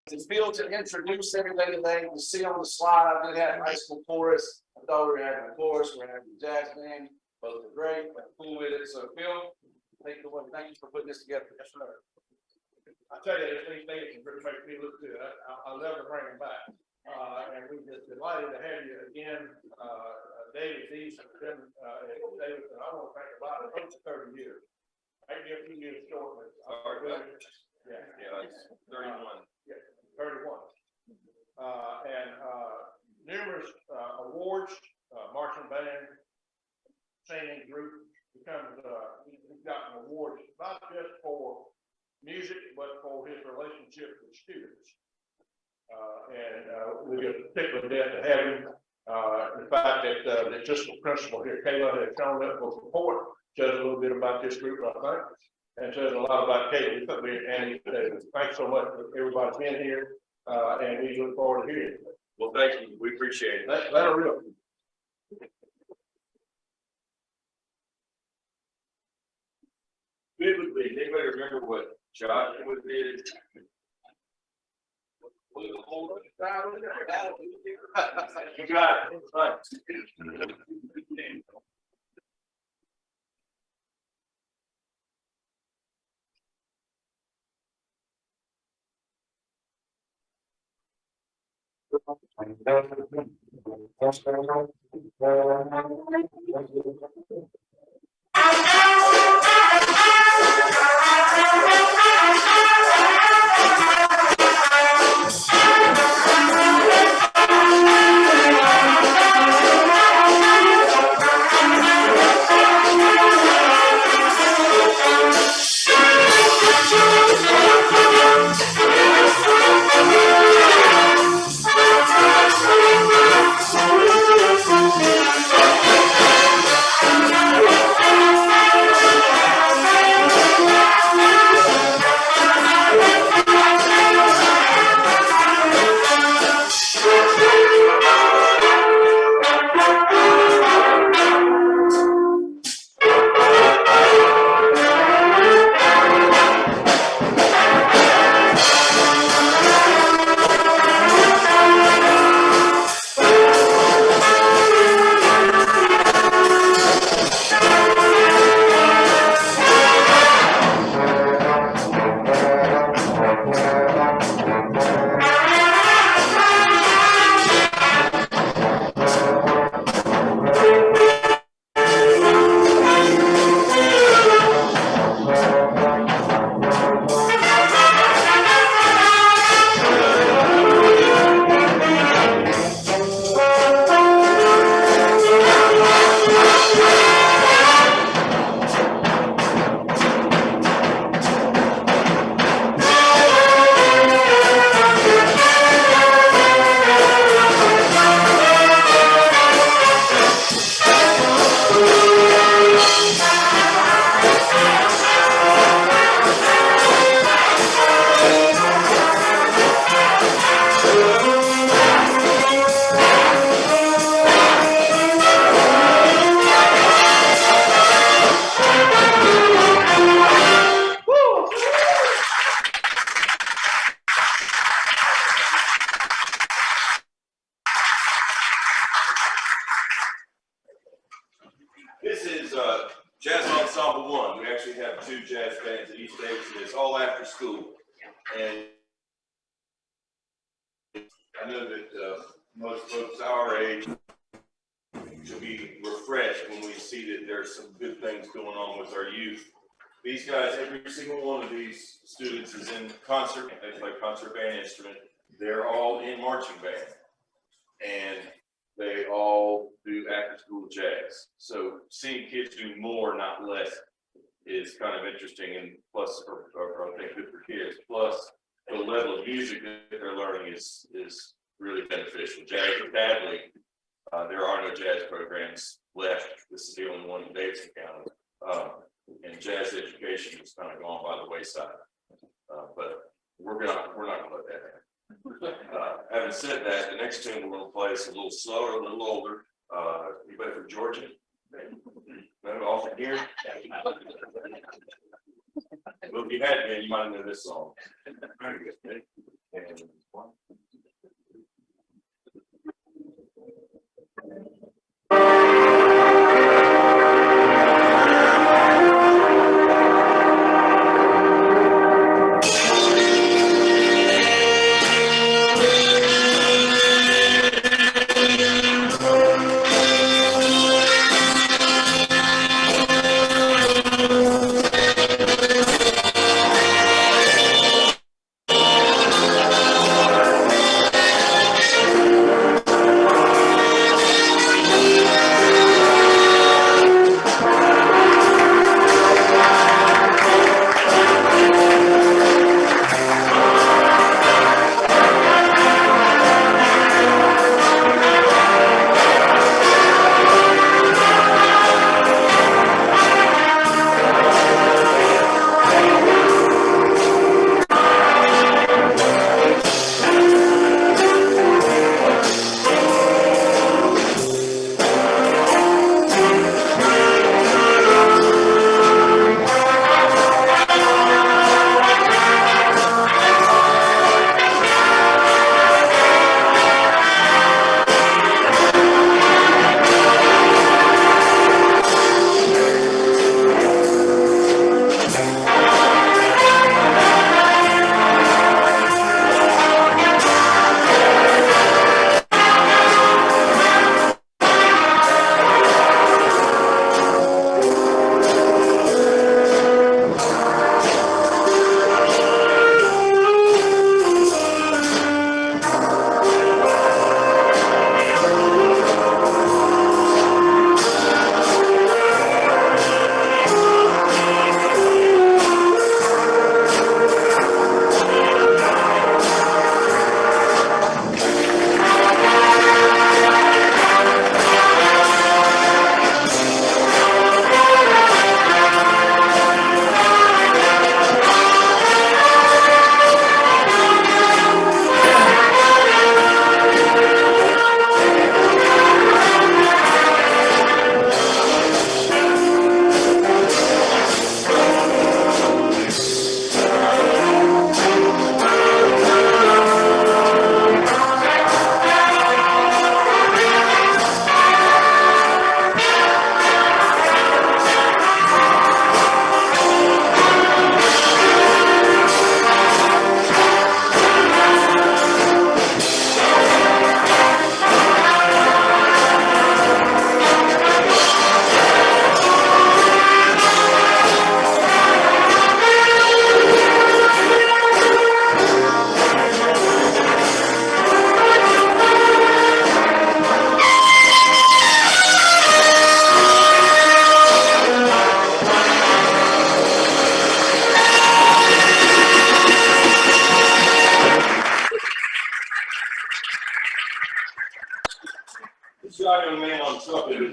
to feel to introduce everything today. You see on the slide, I did have high school chorus. I thought we were having a chorus, we're having a jazz band, both are great, we're cool with it. So Phil, thank you for putting this together. Yes, sir. I tell you, these things really make me look good. I'll never bring them back. And we're just delighted to have you again. David, these have been, David, I want to thank about it, close to 30 years. Maybe a few years shortly. Yeah, it's 31. Yeah, 31. And numerous awards, marching band, singing group, we've gotten awards, not just for music, but for his relationship with students. And we get particularly glad to have him. The fact that the assistant principal here, Kayla, has shown up for support, says a little bit about this group, I think, and says a lot about Kayla. And thanks so much for everybody being here, and we look forward to hearing it. Well, thank you. We appreciate it. That'll real. Vividly, anybody remember what Josh did? You got it. Right. This is Jazz Ensemble 1. We actually have 2 jazz bands at each stage, and it's all after school. And I know that most folks our age should be refreshed when we see that there's some good things going on with our youth. These guys, every single one of these students is in concert. They play concert band instrument. They're all in marching band. And they all do after school jazz. So seeing kids do more, not less, is kind of interesting, and plus, or I think good for kids. Plus, the level of music that they're learning is really beneficial. Jazz Academy, there are no jazz programs left. This is the only one in Davidson County, and jazz education has kind of gone by the wayside. But we're not going to let that happen. Having said that, the next tune we're going to play is a little slower, a little older. Anybody from Georgia? No, off here. Well, if you had been, you might know this song. And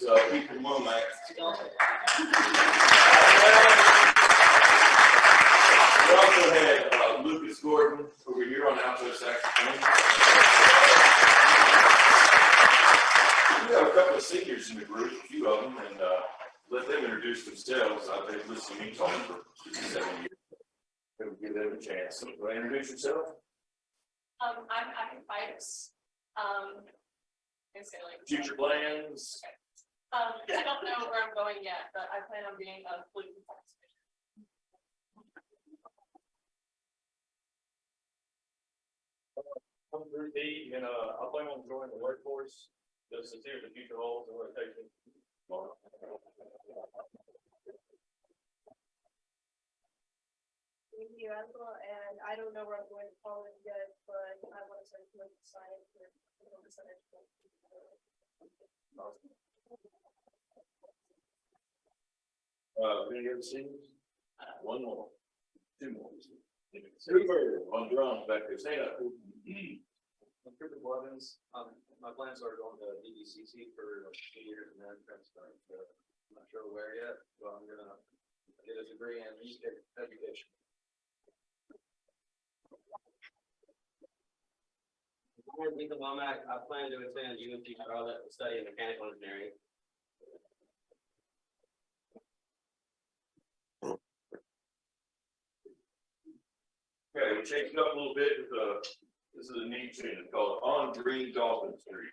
is Ethan Womack. We also had Lucas Gordon over here on alto saxophone. We have a couple of seniors in the group, a few of them, and let them introduce themselves. I've been listening to me talk for 7 years. We'll give them a chance. So, go ahead and introduce yourself. I'm Pipes. Future plans. I don't know where I'm going yet, but I plan on being a flute participant. I'm Drew D, and I plan on joining the workforce, just to see what the future holds and where it takes me. Thank you, Angela, and I don't know where I'm going to college yet, but I want to study political science or political science. Any other seniors? One more. Two more. Super on drums back there. Stand up. I'm Cooper Blevins. My plans are going to DBCC for like 2 years and then transferring. I'm not sure where yet, but I'm gonna get a degree in music education. I'm Ethan Womack. I plan to attend UNC Charlotte and study mechanical engineering. Okay, we changed it up a little bit with this is a neat tune. It's called On Green Dolphin Street.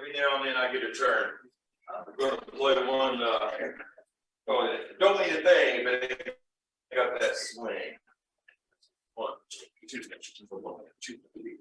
every now and then I get a turn. We're gonna play one, don't need a thing, but it got that swing. 1, 2, 1, 2, 3,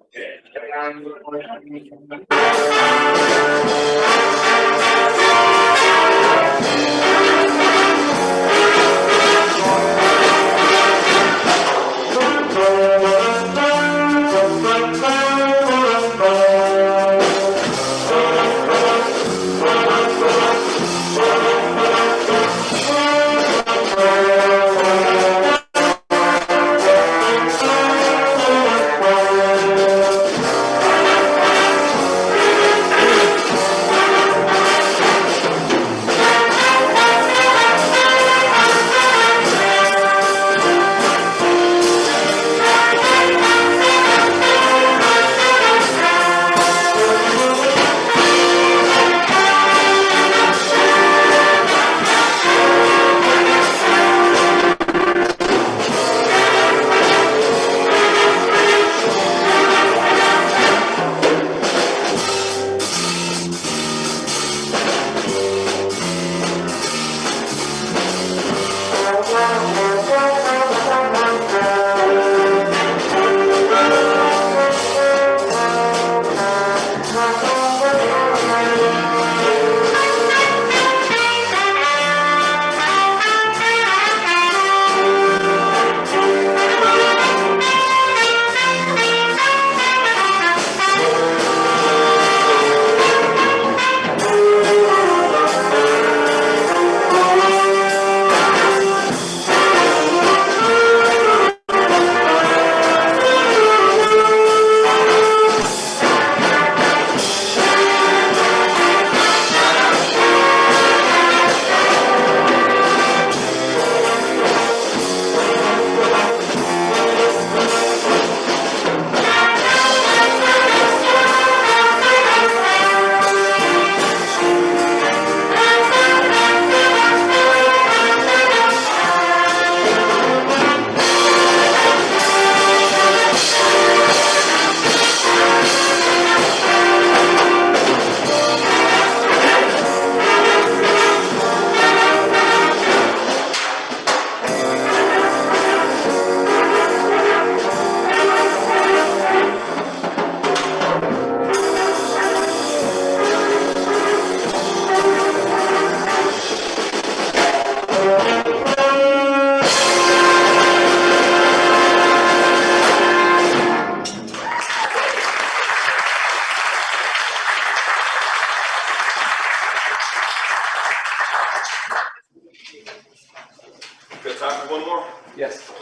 Got time for one more? Yes.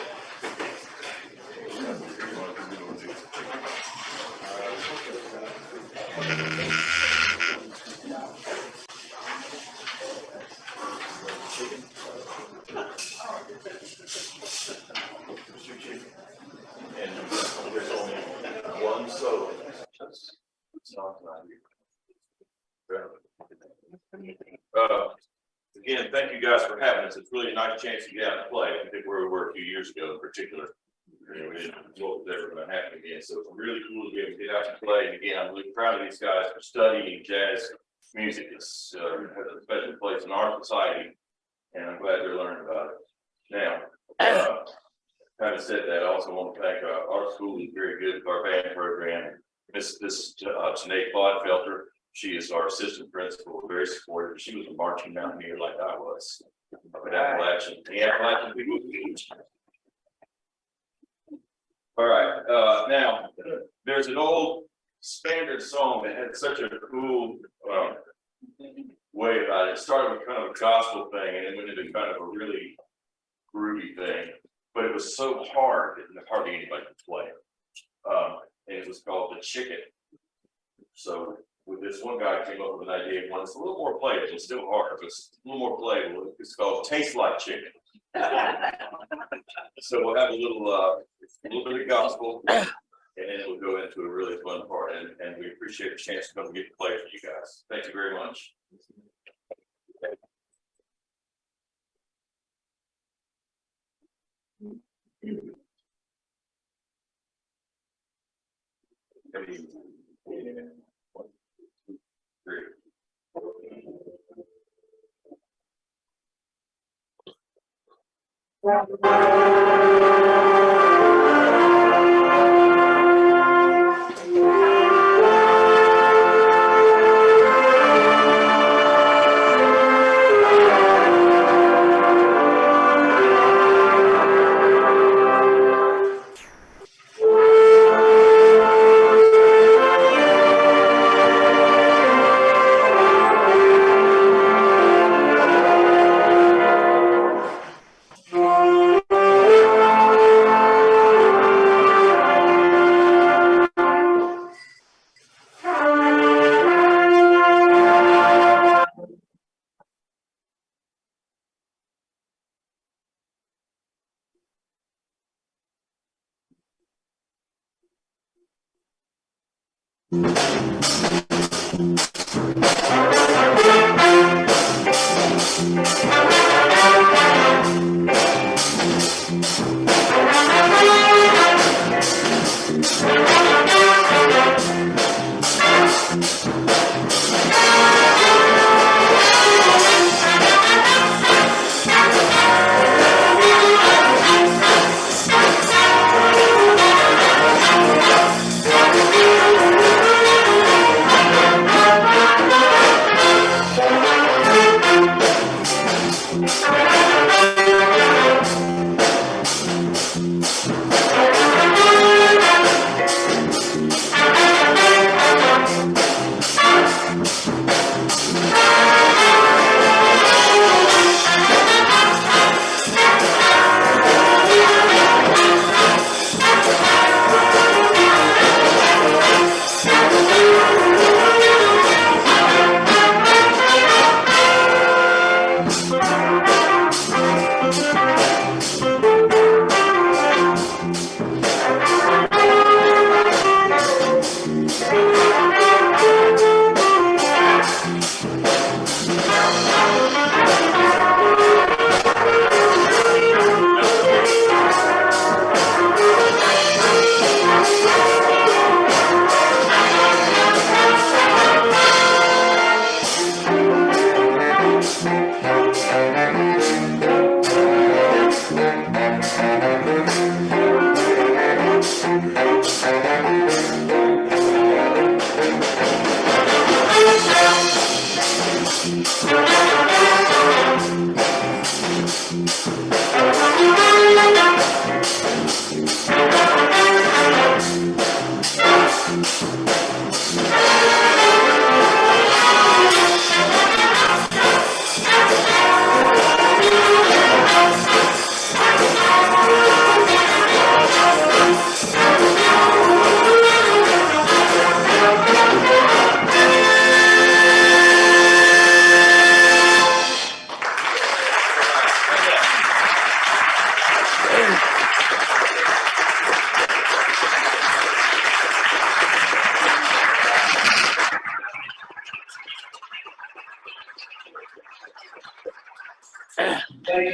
And there's only one solo. Again, thank you guys for having us. It's really a nice chance to get out and play. I think where we were a few years ago in particular. You know, we didn't know what was ever going to happen again. So it's really cool to be able to get out and play. And again, I'm really proud of these guys for studying jazz music. It's has a special place in our society, and I'm glad they're learning about it. Now, having said that, I also want to thank our school is very good with our band program. This Sinead Bodfelter, she is our assistant principal, very supportive. She was a marching mountaineer like I was. Up at Appalachian, the Appalachian people. All right, now there's an old standard song that had such a cool way about it. It started with kind of a gospel thing, and it went into kind of a really groovy thing. But it was so hard that hardly anybody could play it. And it was called The Chicken. So with this one guy came up with an idea of one that's a little more playable. It's still hard, but it's a little more playable. It's called Taste Like Chicken. So we'll have a little bit of gospel, and then we'll go into a really fun part. And we appreciate the chance to come and get to play for you guys. Thank you very much. Thank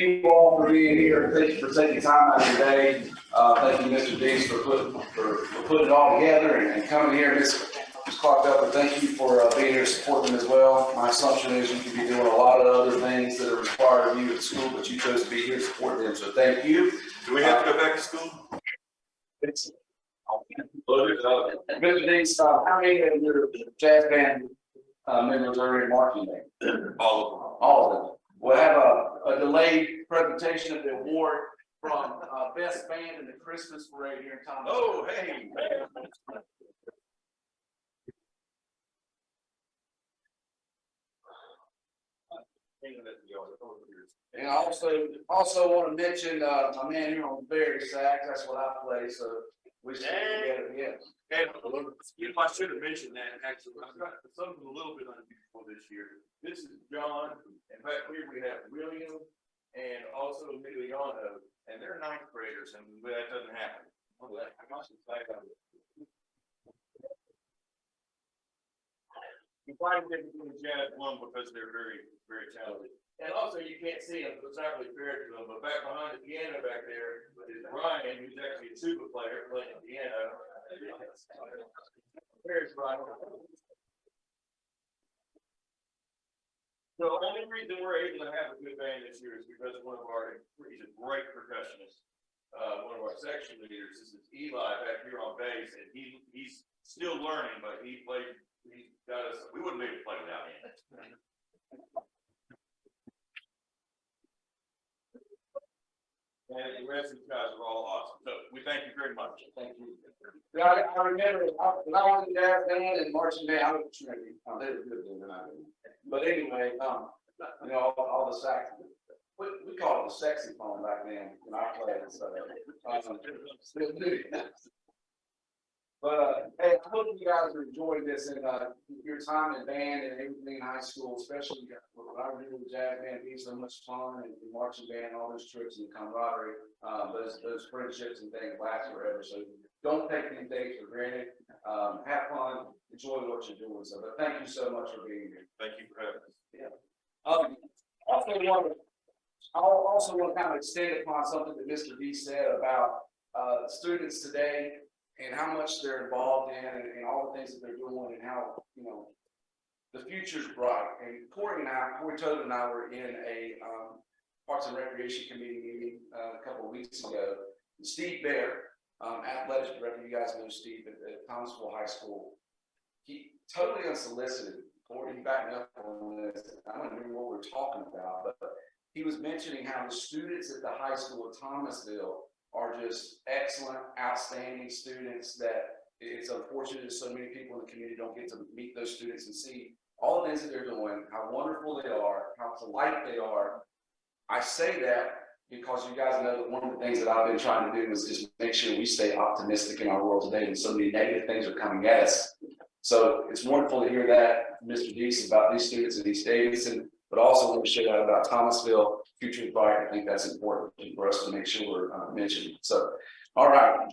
you all for being here. Thank you for taking time out of your day. Thank you, Mr. Dees, for putting it all together and coming here. Ms. Clark Upper, thank you for being here to support them as well. My assumption is you could be doing a lot of other things that are required of you at school, but you chose to be here to support them. So thank you. Do we have to go back to school? Mr. Dees, how many of your jazz band members are in marching band? All of them. All of them. We'll have a delayed presentation of the award from Best Band in the Christmas Parade here in Thomas. Oh, hey. And I also want to mention my man here on the Barry sax. That's what I play. So we should together. Yeah. And if I should have mentioned that, actually, I've got something a little bit unusual this year. This is John, and back here we have William and also Emiliano, and they're ninth graders, and that doesn't happen. You find them in jazz one because they're very, very talented. And also you can't see them, so it's not really fair to them, but back behind the piano back there is Ryan, who's actually a tuba player playing the piano. There's Ryan. The only reason we're able to have a good band this year is because one of our, he's a great percussionist. One of our section leaders, this is Eli back here on bass, and he's still learning, but he got us, we wouldn't be able to play without him. And the rest of you guys are all awesome, so we thank you very much. Thank you. Yeah, I remember, when I was in jazz band and marching band, I was a Trinity, they were good then, I didn't. But anyway, you know, all the sax, we called it the sexy phone back then, when I played, so. Still do. But, hey, I hope you guys are enjoying this and, your time in band and everything in high school, especially what I do with jazz band being so much fun and marching band, all those trips and camaraderie, those friendships and things last forever. So don't take these days for granted. Have fun, enjoy what you're doing. So, but thank you so much for being here. Thank you for having us. I also want to kind of extend upon something that Mr. D said about students today and how much they're involved in and all the things that they're doing and how, you know, the future's bright. And Corey Toad and I were in a Parks and Recreation Committee meeting a couple of weeks ago. And Steve Bear, athletics director, you guys know Steve at Thomasville High School. He totally unsolicited. Corey, you back me up on this. I don't remember what we were talking about, but he was mentioning how the students at the high school of Thomasville are just excellent, outstanding students that it's unfortunate that so many people in the community don't get to meet those students and see all the things that they're doing, how wonderful they are, how polite they are. I say that because you guys know that one of the things that I've been trying to do is just make sure we stay optimistic in our world today when so many negative things are coming at us. So it's wonderful to hear that, Mr. Deese, about these students at East Davidson, but also want to share that about Thomasville. Future is bright. I think that's important for us to make sure we're mentioning. So, all right.